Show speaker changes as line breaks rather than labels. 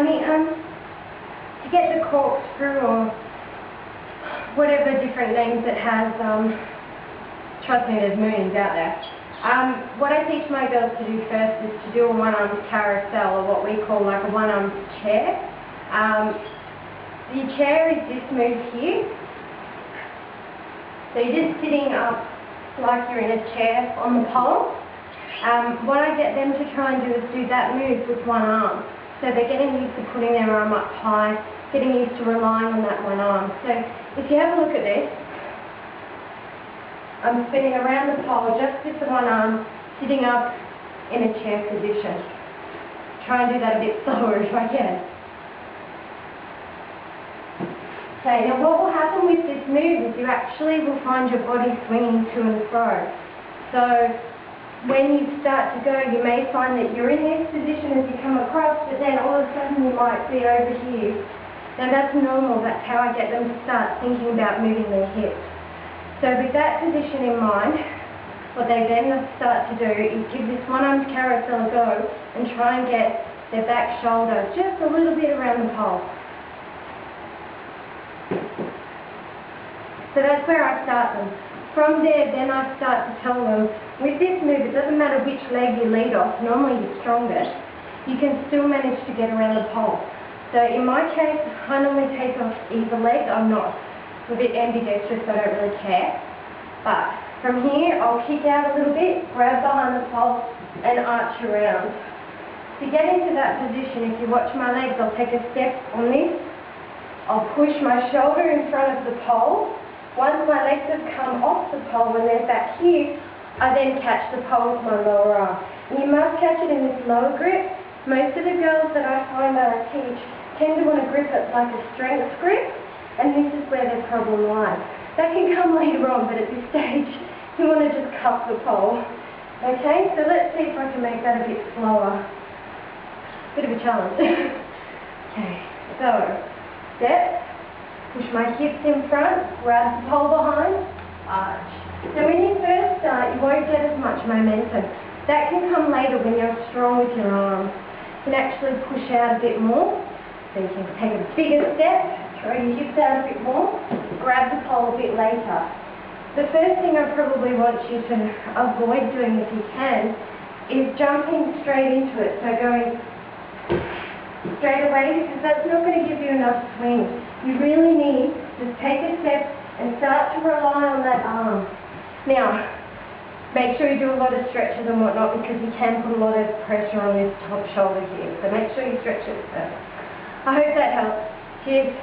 to get the corkscrew or whatever different names it has, trust me, there's millions out there. What I teach my girls to do first is to do a one-armed carousel, or what we call like a one-armed chair. The chair is this move here. So you're just sitting up like you're in a chair on the pole. What I get them to try and do is do that move with one arm. So they're getting used to putting their arm up high, getting used to relying on that one arm. So if you have a look at this, I'm spinning around the pole just with the one arm, sitting up in a chair position. Try and do that a bit slower if I can. Okay, now what will happen with this move is you actually will find your body swinging to and fro. So when you start to go, you may find that you're in this position as you come across, but then all of a sudden you might be over here. Now that's normal, that's how I get them to start thinking about moving their hips. So with that position in mind, what they then start to do is give this one-armed carousel a go and try and get their back shoulder just a little bit around the pole. So that's where I start them. From there, then I start to tell them, with this move, it doesn't matter which leg you lead off, normally you're strongest, you can still manage to get around the pole. So in my case, I normally take off either leg. I'm not a bit ambidextrous, so I don't really care. But from here, I'll kick out a little bit, grab behind the pole, and arch around. To get into that position, if you watch my legs, I'll take a step on this. I'll push my shoulder in front of the pole. Once my legs have come off the pole and they're back here, I then catch the pole with my lower arm. And you must catch it in this lower grip. Most of the girls that I find that I teach tend to want to grip it like a strength grip, and this is where their problem lies. That can come later on, but at this stage, you want to just cup the pole. Okay, so let's see if I can make that a bit slower. Bit of a challenge. Okay, so step. Push my hips in front, grab the pole behind, arch. Now when you first start, you won't get as much momentum. That can come later when you're strong with your arms. You can actually push out a bit more. So you can take a bigger step, throw your hips out a bit more, grab the pole a bit later. The first thing I probably want you to avoid doing if you can is jumping straight into it. So going straight away, because that's not going to give you enough swing. You really need to take a step and start to rely on that arm. Now, make sure you do a lot of stretches and whatnot, because you can put a lot of pressure on this top shoulder here. So make sure you stretch it first. I hope that helps. Cheers.